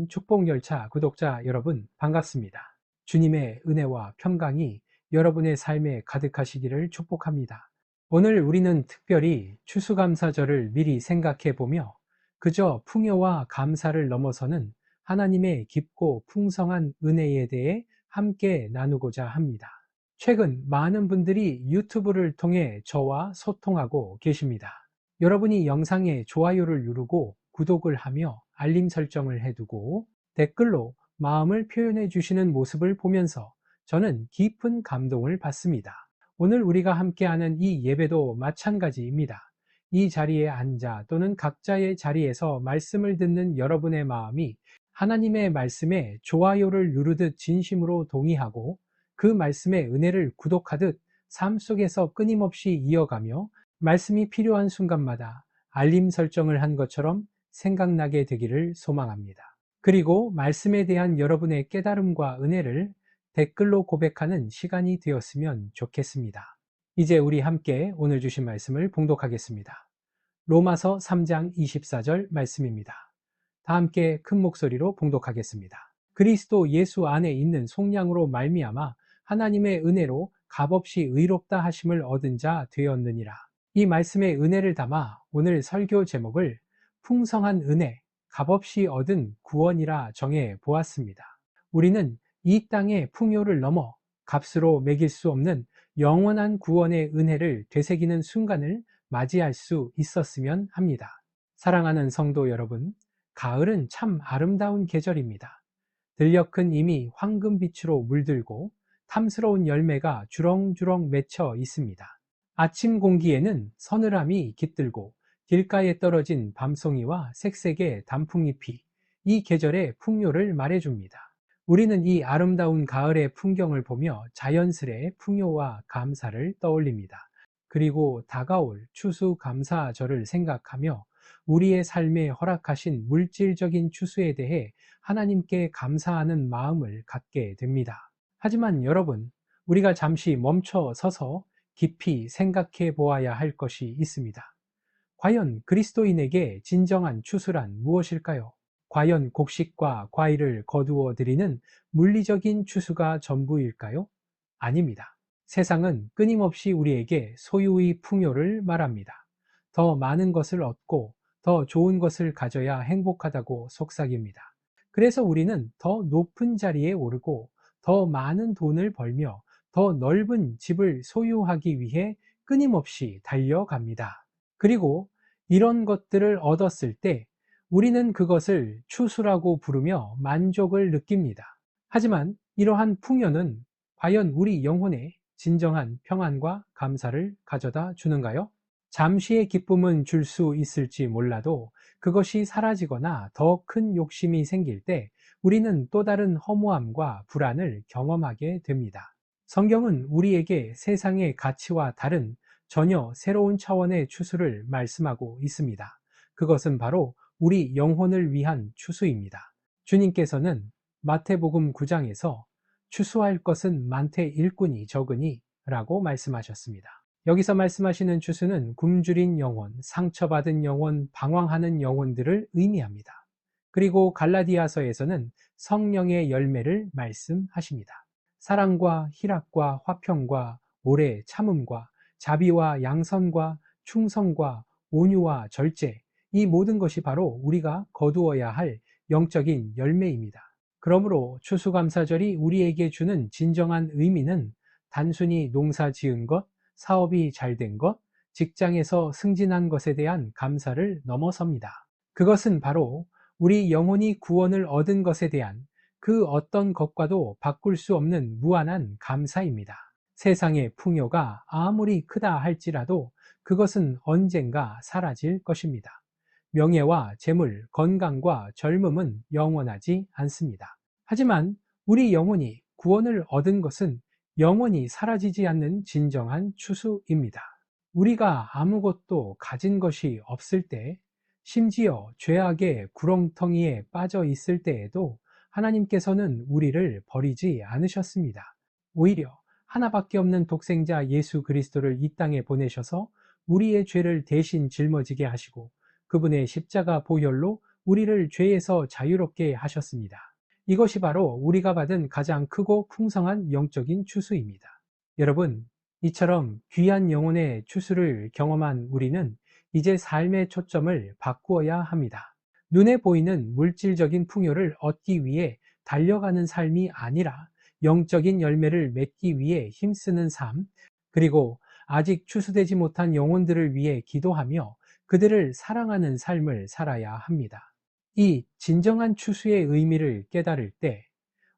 사랑하는 축복열차 구독자 여러분 반갑습니다. 주님의 은혜와 평강이 여러분의 삶에 가득하시기를 축복합니다. 오늘 우리는 특별히 추수감사절을 미리 생각해 보며 그저 풍요와 감사를 넘어서는 하나님의 깊고 풍성한 은혜에 대해 함께 나누고자 합니다. 최근 많은 분들이 유튜브를 통해 저와 소통하고 계십니다. 여러분이 영상에 좋아요를 누르고 구독을 하며 알림 설정을 해두고 댓글로 마음을 표현해 주시는 모습을 보면서 저는 깊은 감동을 받습니다. 오늘 우리가 함께하는 이 예배도 마찬가지입니다. 이 자리에 앉아 또는 각자의 자리에서 말씀을 듣는 여러분의 마음이 하나님의 말씀에 좋아요를 누르듯 진심으로 동의하고 그 말씀의 은혜를 구독하듯 삶 속에서 끊임없이 이어가며 말씀이 필요한 순간마다 알림 설정을 한 것처럼 생각나게 되기를 소망합니다. 그리고 말씀에 대한 여러분의 깨달음과 은혜를 댓글로 고백하는 시간이 되었으면 좋겠습니다. 이제 우리 함께 오늘 주신 말씀을 봉독하겠습니다. 로마서 3장 24절 말씀입니다. 다 함께 큰 목소리로 봉독하겠습니다. 그리스도 예수 안에 있는 속량으로 말미암아 하나님의 은혜로 값없이 의롭다 하심을 얻은 자 되었느니라. 이 말씀의 은혜를 담아 오늘 설교 제목을 풍성한 은혜, 값없이 얻은 구원이라 정해 보았습니다. 우리는 이 땅의 풍요를 넘어 값으로 매길 수 없는 영원한 구원의 은혜를 되새기는 순간을 맞이할 수 있었으면 합니다. 사랑하는 성도 여러분, 가을은 참 아름다운 계절입니다. 들녘은 이미 황금빛으로 물들고 탐스러운 열매가 주렁주렁 맺혀 있습니다. 아침 공기에는 서늘함이 깃들고 길가에 떨어진 밤송이와 색색의 단풍잎이 이 계절의 풍요를 말해줍니다. 우리는 이 아름다운 가을의 풍경을 보며 자연스레 풍요와 감사를 떠올립니다. 그리고 다가올 추수감사절을 생각하며 우리의 삶에 허락하신 물질적인 추수에 대해 하나님께 감사하는 마음을 갖게 됩니다. 하지만 여러분, 우리가 잠시 멈춰 서서 깊이 생각해 보아야 할 것이 있습니다. 과연 그리스도인에게 진정한 추수란 무엇일까요? 과연 곡식과 과일을 거두어 드리는 물리적인 추수가 전부일까요? 아닙니다. 세상은 끊임없이 우리에게 소유의 풍요를 말합니다. 더 많은 것을 얻고 더 좋은 것을 가져야 행복하다고 속삭입니다. 그래서 우리는 더 높은 자리에 오르고 더 많은 돈을 벌며 더 넓은 집을 소유하기 위해 끊임없이 달려갑니다. 그리고 이런 것들을 얻었을 때 우리는 그것을 추수라고 부르며 만족을 느낍니다. 하지만 이러한 풍요는 과연 우리 영혼에 진정한 평안과 감사를 가져다 주는가요? 잠시의 기쁨은 줄 수 있을지 몰라도 그것이 사라지거나 더 큰 욕심이 생길 때 우리는 또 다른 허무함과 불안을 경험하게 됩니다. 성경은 우리에게 세상의 가치와 다른 전혀 새로운 차원의 추수를 말씀하고 있습니다. 그것은 바로 우리 영혼을 위한 추수입니다. 주님께서는 마태복음 9장에서 추수할 것은 많되 일꾼이 적으니 라고 말씀하셨습니다. 여기서 말씀하시는 추수는 굶주린 영혼, 상처받은 영혼, 방황하는 영혼들을 의미합니다. 그리고 갈라디아서에서는 성령의 열매를 말씀하십니다. 사랑과 희락과 화평과 오래 참음과 자비와 양선과 충성과 온유와 절제, 이 모든 것이 바로 우리가 거두어야 할 영적인 열매입니다. 그러므로 추수감사절이 우리에게 주는 진정한 의미는 단순히 농사 지은 것, 사업이 잘 된 것, 직장에서 승진한 것에 대한 감사를 넘어섭니다. 그것은 바로 우리 영혼이 구원을 얻은 것에 대한 그 어떤 것과도 바꿀 수 없는 무한한 감사입니다. 세상의 풍요가 아무리 크다 할지라도 그것은 언젠가 사라질 것입니다. 명예와 재물, 건강과 젊음은 영원하지 않습니다. 하지만 우리 영혼이 구원을 얻은 것은 영원히 사라지지 않는 진정한 추수입니다. 우리가 아무것도 가진 것이 없을 때, 심지어 죄악의 구렁텅이에 빠져 있을 때에도 하나님께서는 우리를 버리지 않으셨습니다. 오히려 하나밖에 없는 독생자 예수 그리스도를 이 땅에 보내셔서 우리의 죄를 대신 짊어지게 하시고 그분의 십자가 보혈로 우리를 죄에서 자유롭게 하셨습니다. 이것이 바로 우리가 받은 가장 크고 풍성한 영적인 추수입니다. 여러분, 이처럼 귀한 영혼의 추수를 경험한 우리는 이제 삶의 초점을 바꾸어야 합니다. 눈에 보이는 물질적인 풍요를 얻기 위해 달려가는 삶이 아니라 영적인 열매를 맺기 위해 힘쓰는 삶, 그리고 아직 추수되지 못한 영혼들을 위해 기도하며 그들을 사랑하는 삶을 살아야 합니다. 이 진정한 추수의 의미를 깨달을 때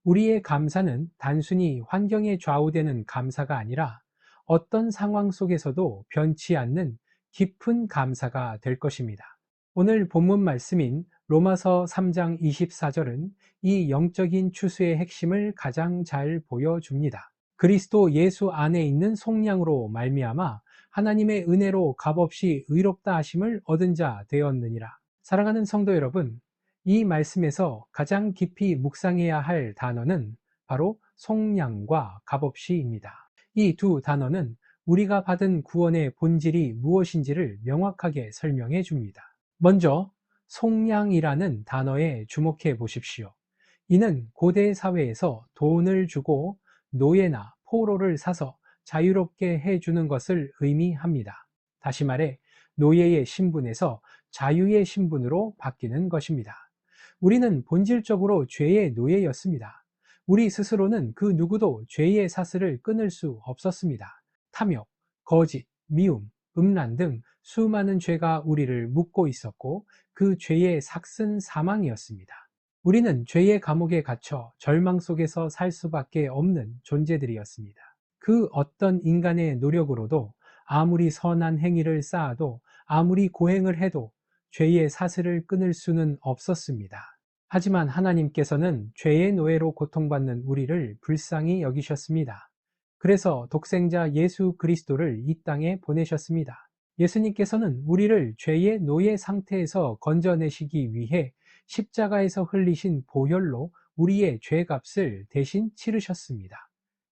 우리의 감사는 단순히 환경에 좌우되는 감사가 아니라 어떤 상황 속에서도 변치 않는 깊은 감사가 될 것입니다. 오늘 본문 말씀인 로마서 3장 24절은 이 영적인 추수의 핵심을 가장 잘 보여줍니다. 그리스도 예수 안에 있는 속량으로 말미암아 하나님의 은혜로 값없이 의롭다 하심을 얻은 자 되었느니라. 사랑하는 성도 여러분, 이 말씀에서 가장 깊이 묵상해야 할 단어는 바로 속량과 값없이입니다. 이 두 단어는 우리가 받은 구원의 본질이 무엇인지를 명확하게 설명해 줍니다. 먼저 속량이라는 단어에 주목해 보십시오. 이는 고대 사회에서 돈을 주고 노예나 포로를 사서 자유롭게 해주는 것을 의미합니다. 다시 말해 노예의 신분에서 자유의 신분으로 바뀌는 것입니다. 우리는 본질적으로 죄의 노예였습니다. 우리 스스로는 그 누구도 죄의 사슬을 끊을 수 없었습니다. 탐욕, 거짓, 미움, 음란 등 수많은 죄가 우리를 묶고 있었고 그 죄의 삭은 사망이었습니다. 우리는 죄의 감옥에 갇혀 절망 속에서 살 수밖에 없는 존재들이었습니다. 그 어떤 인간의 노력으로도 아무리 선한 행위를 쌓아도 아무리 고행을 해도 죄의 사슬을 끊을 수는 없었습니다. 하지만 하나님께서는 죄의 노예로 고통받는 우리를 불쌍히 여기셨습니다. 그래서 독생자 예수 그리스도를 이 땅에 보내셨습니다. 예수님께서는 우리를 죄의 노예 상태에서 건져내시기 위해 십자가에서 흘리신 보혈로 우리의 죄값을 대신 치르셨습니다.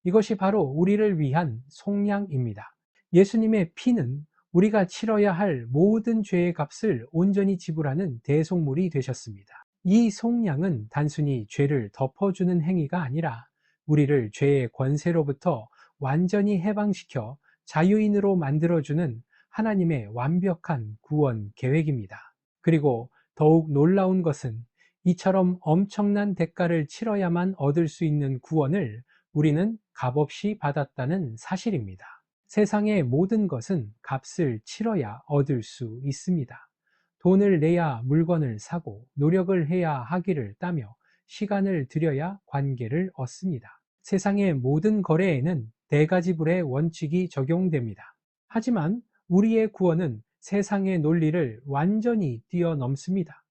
이것이 바로 우리를 위한 속량입니다. 예수님의 피는 우리가 치러야 할 모든 죄의 값을 온전히 지불하는 대속물이 되셨습니다. 이 속량은 단순히 죄를 덮어주는 행위가 아니라 우리를 죄의 권세로부터 완전히 해방시켜 자유인으로 만들어주는 하나님의 완벽한 구원 계획입니다. 그리고 더욱 놀라운 것은 이처럼 엄청난 대가를 치러야만 얻을 수 있는 구원을 우리는 값없이 받았다는 사실입니다. 세상의 모든 것은 값을 치러야 얻을 수 있습니다. 돈을 내야 물건을 사고 노력을 해야 학위를 따며 시간을 들여야 관계를 얻습니다. 세상의 모든 거래에는 대가지불의 원칙이 적용됩니다. 하지만 우리의 구원은 세상의 논리를 완전히 뛰어넘습니다.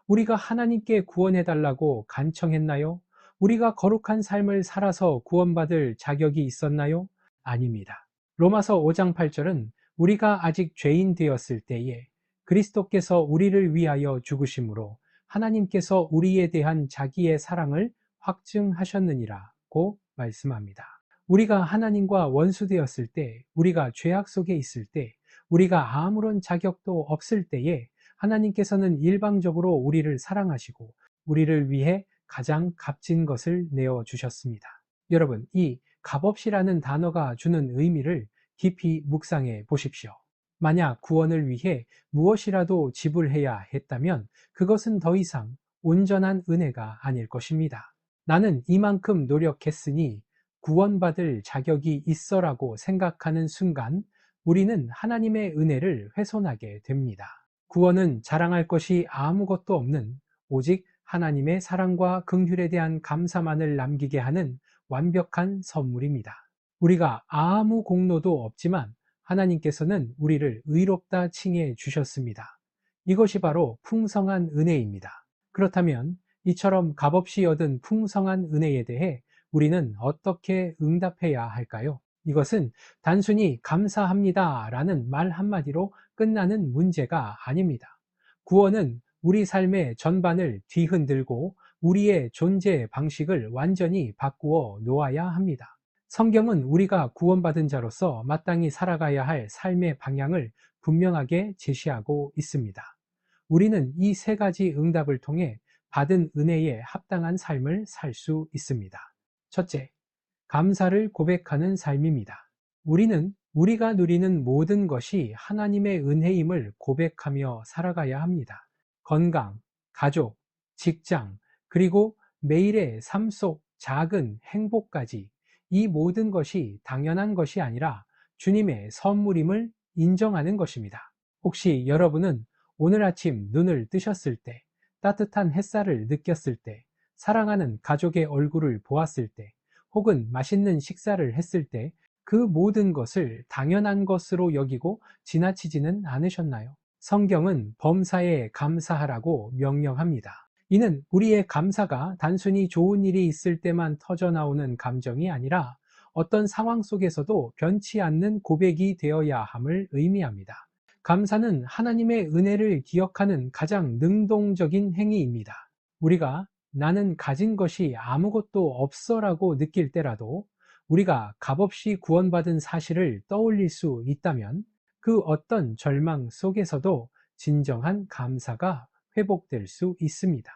우리가 하나님께 구원해달라고 간청했나요? 우리가 거룩한 삶을 살아서 구원받을 자격이 있었나요? 아닙니다. 로마서 5장 8절은 우리가 아직 죄인 되었을 때에 그리스도께서 우리를 위하여 죽으심으로 하나님께서 우리에 대한 자기의 사랑을 확증하셨느니라고 말씀합니다. 우리가 하나님과 원수되었을 때, 우리가 죄악 속에 있을 때, 우리가 아무런 자격도 없을 때에 하나님께서는 일방적으로 우리를 사랑하시고 우리를 위해 가장 값진 것을 내어주셨습니다. 여러분, 이 값없이라는 단어가 주는 의미를 깊이 묵상해 보십시오. 만약 구원을 위해 무엇이라도 지불해야 했다면 그것은 더 이상 온전한 은혜가 아닐 것입니다. 나는 이만큼 노력했으니 구원받을 자격이 있어라고 생각하는 순간 우리는 하나님의 은혜를 훼손하게 됩니다. 구원은 자랑할 것이 아무것도 없는 오직 하나님의 사랑과 긍휼에 대한 감사만을 남기게 하는 완벽한 선물입니다. 우리가 아무 공로도 없지만 하나님께서는 우리를 의롭다 칭해 주셨습니다. 이것이 바로 풍성한 은혜입니다. 그렇다면 이처럼 값없이 얻은 풍성한 은혜에 대해 우리는 어떻게 응답해야 할까요? 이것은 단순히 감사합니다 라는 말 한마디로 끝나는 문제가 아닙니다. 구원은 우리 삶의 전반을 뒤흔들고 우리의 존재 방식을 완전히 바꾸어 놓아야 합니다. 성경은 우리가 구원받은 자로서 마땅히 살아가야 할 삶의 방향을 분명하게 제시하고 있습니다. 우리는 이 세 가지 응답을 통해 받은 은혜에 합당한 삶을 살 수 있습니다. 첫째, 감사를 고백하는 삶입니다. 우리는 우리가 누리는 모든 것이 하나님의 은혜임을 고백하며 살아가야 합니다. 건강, 가족, 직장, 그리고 매일의 삶 속 작은 행복까지 이 모든 것이 당연한 것이 아니라 주님의 선물임을 인정하는 것입니다. 혹시 여러분은 오늘 아침 눈을 뜨셨을 때, 따뜻한 햇살을 느꼈을 때, 사랑하는 가족의 얼굴을 보았을 때, 혹은 맛있는 식사를 했을 때 그 모든 것을 당연한 것으로 여기고 지나치지는 않으셨나요? 성경은 범사에 감사하라고 명령합니다. 이는 우리의 감사가 단순히 좋은 일이 있을 때만 터져나오는 감정이 아니라 어떤 상황 속에서도 변치 않는 고백이 되어야 함을 의미합니다. 감사는 하나님의 은혜를 기억하는 가장 능동적인 행위입니다. 우리가 나는 가진 것이 아무것도 없어라고 느낄 때라도 우리가 값없이 구원받은 사실을 떠올릴 수 있다면 그 어떤 절망 속에서도 진정한 감사가 회복될 수 있습니다.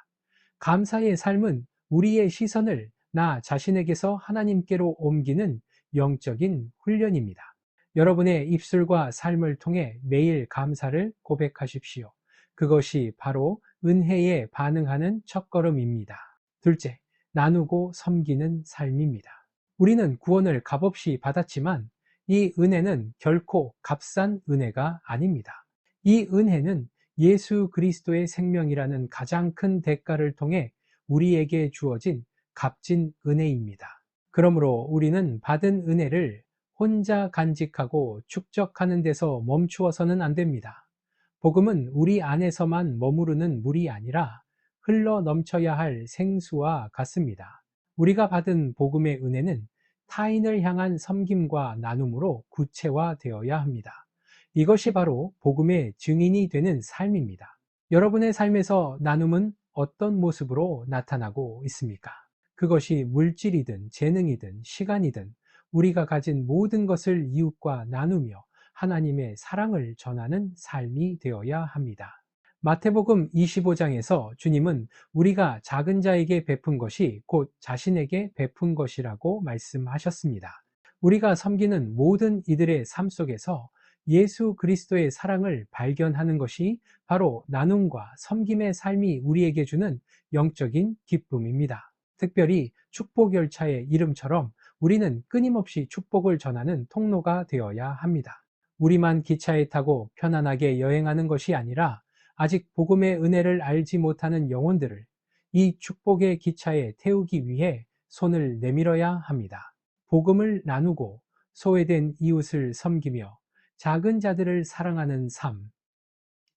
감사의 삶은 우리의 시선을 나 자신에게서 하나님께로 옮기는 영적인 훈련입니다. 여러분의 입술과 삶을 통해 매일 감사를 고백하십시오. 그것이 바로 은혜에 반응하는 첫걸음입니다. 둘째, 나누고 섬기는 삶입니다. 우리는 구원을 값없이 받았지만 이 은혜는 결코 값싼 은혜가 아닙니다. 이 은혜는 예수 그리스도의 생명이라는 가장 큰 대가를 통해 우리에게 주어진 값진 은혜입니다. 그러므로 우리는 받은 은혜를 혼자 간직하고 축적하는 데서 멈추어서는 안 됩니다. 복음은 우리 안에서만 머무르는 물이 아니라 흘러 넘쳐야 할 생수와 같습니다. 우리가 받은 복음의 은혜는 타인을 향한 섬김과 나눔으로 구체화되어야 합니다. 이것이 바로 복음의 증인이 되는 삶입니다. 여러분의 삶에서 나눔은 어떤 모습으로 나타나고 있습니까? 그것이 물질이든 재능이든 시간이든 우리가 가진 모든 것을 이웃과 나누며 하나님의 사랑을 전하는 삶이 되어야 합니다. 마태복음 25장에서 주님은 우리가 작은 자에게 베푼 것이 곧 자신에게 베푼 것이라고 말씀하셨습니다. 우리가 섬기는 모든 이들의 삶 속에서 예수 그리스도의 사랑을 발견하는 것이 바로 나눔과 섬김의 삶이 우리에게 주는 영적인 기쁨입니다. 특별히 축복열차의 이름처럼 우리는 끊임없이 축복을 전하는 통로가 되어야 합니다. 우리만 기차에 타고 편안하게 여행하는 것이 아니라 아직 복음의 은혜를 알지 못하는 영혼들을 이 축복의 기차에 태우기 위해 손을 내밀어야 합니다. 복음을 나누고 소외된 이웃을 섬기며 작은 자들을 사랑하는 삶.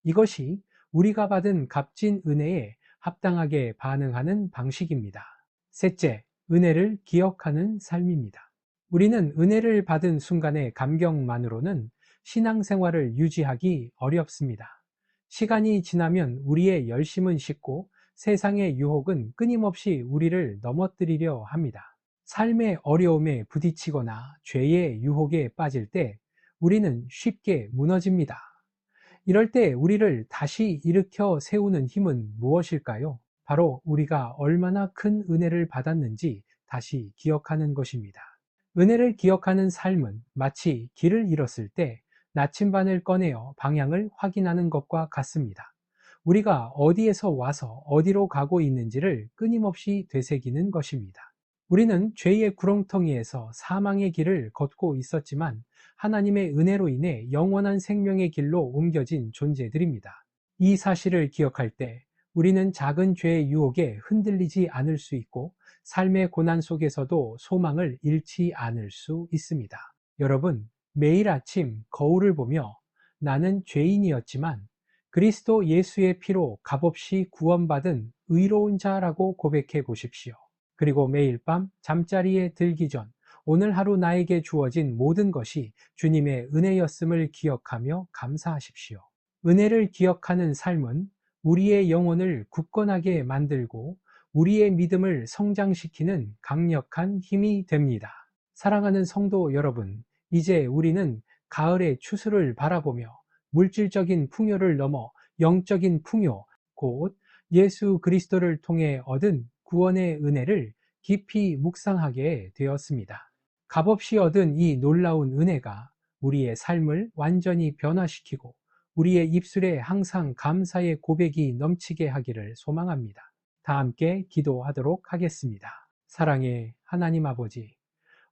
이것이 우리가 받은 값진 은혜에 합당하게 반응하는 방식입니다. 셋째, 은혜를 기억하는 삶입니다. 우리는 은혜를 받은 순간의 감격만으로는 신앙생활을 유지하기 어렵습니다. 시간이 지나면 우리의 열심은 식고 세상의 유혹은 끊임없이 우리를 넘어뜨리려 합니다. 삶의 어려움에 부딪히거나 죄의 유혹에 빠질 때 우리는 쉽게 무너집니다. 이럴 때 우리를 다시 일으켜 세우는 힘은 무엇일까요? 바로 우리가 얼마나 큰 은혜를 받았는지 다시 기억하는 것입니다. 은혜를 기억하는 삶은 마치 길을 잃었을 때 나침반을 꺼내어 방향을 확인하는 것과 같습니다. 우리가 어디에서 와서 어디로 가고 있는지를 끊임없이 되새기는 것입니다. 우리는 죄의 구렁텅이에서 사망의 길을 걷고 있었지만 하나님의 은혜로 인해 영원한 생명의 길로 옮겨진 존재들입니다. 이 사실을 기억할 때 우리는 작은 죄의 유혹에 흔들리지 않을 수 있고 삶의 고난 속에서도 소망을 잃지 않을 수 있습니다. 여러분, 매일 아침 거울을 보며 나는 죄인이었지만 그리스도 예수의 피로 값없이 구원받은 의로운 자라고 고백해 보십시오. 그리고 매일 밤 잠자리에 들기 전 오늘 하루 나에게 주어진 모든 것이 주님의 은혜였음을 기억하며 감사하십시오. 은혜를 기억하는 삶은 우리의 영혼을 굳건하게 만들고 우리의 믿음을 성장시키는 강력한 힘이 됩니다. 사랑하는 성도 여러분, 이제 우리는 가을의 추수를 바라보며 물질적인 풍요를 넘어 영적인 풍요, 곧 예수 그리스도를 통해 얻은 구원의 은혜를 깊이 묵상하게 되었습니다. 값없이 얻은 이 놀라운 은혜가 우리의 삶을 완전히 변화시키고 우리의 입술에 항상 감사의 고백이 넘치게 하기를 소망합니다. 다 함께 기도하도록 하겠습니다. 사랑의 하나님 아버지,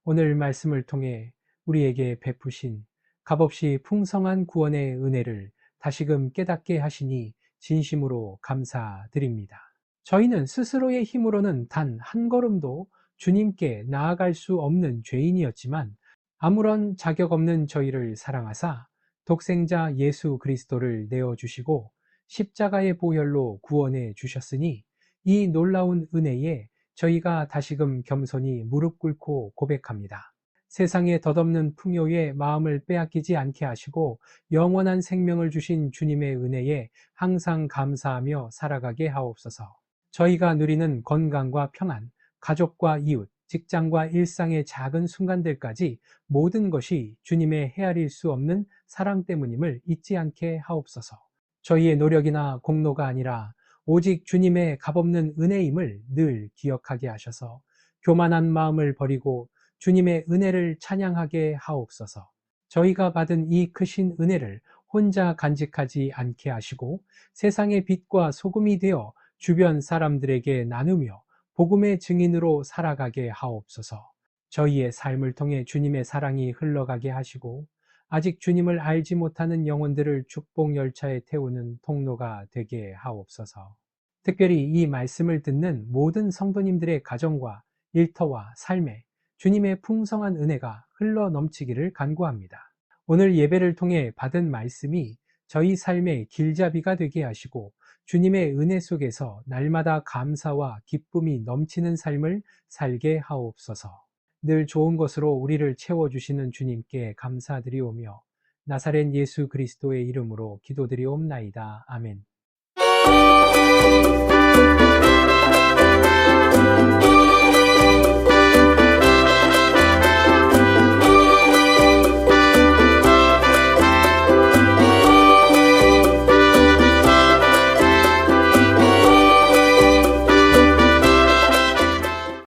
오늘 말씀을 통해 우리에게 베푸신 값없이 풍성한 구원의 은혜를 다시금 깨닫게 하시니 진심으로 감사드립니다. 저희는 스스로의 힘으로는 단 한 걸음도 주님께 나아갈 수 없는 죄인이었지만 아무런 자격 없는 저희를 사랑하사 독생자 예수 그리스도를 내어주시고 십자가의 보혈로 구원해 주셨으니 이 놀라운 은혜에 저희가 다시금 겸손히 무릎 꿇고 고백합니다. 세상에 덧없는 풍요에 마음을 빼앗기지 않게 하시고 영원한 생명을 주신 주님의 은혜에 항상 감사하며 살아가게 하옵소서. 저희가 누리는 건강과 평안, 가족과 이웃, 직장과 일상의 작은 순간들까지 모든 것이 주님의 헤아릴 수 없는 사랑 때문임을 잊지 않게 하옵소서. 저희의 노력이나 공로가 아니라 오직 주님의 값없는 은혜임을 늘 기억하게 하셔서 교만한 마음을 버리고 주님의 은혜를 찬양하게 하옵소서. 저희가 받은 이 크신 은혜를 혼자 간직하지 않게 하시고 세상의 빛과 소금이 되어 주변 사람들에게 나누며 복음의 증인으로 살아가게 하옵소서. 저희의 삶을 통해 주님의 사랑이 흘러가게 하시고 아직 주님을 알지 못하는 영혼들을 축복 열차에 태우는 통로가 되게 하옵소서. 특별히 이 말씀을 듣는 모든 성도님들의 가정과 일터와 삶에 주님의 풍성한 은혜가 흘러 넘치기를 간구합니다. 오늘 예배를 통해 받은 말씀이 저희 삶의 길잡이가 되게 하시고 주님의 은혜 속에서 날마다 감사와 기쁨이 넘치는 삶을 살게 하옵소서. 늘 좋은 것으로 우리를 채워주시는 주님께 감사드리오며 나사렛 예수 그리스도의 이름으로 기도드리옵나이다. 아멘.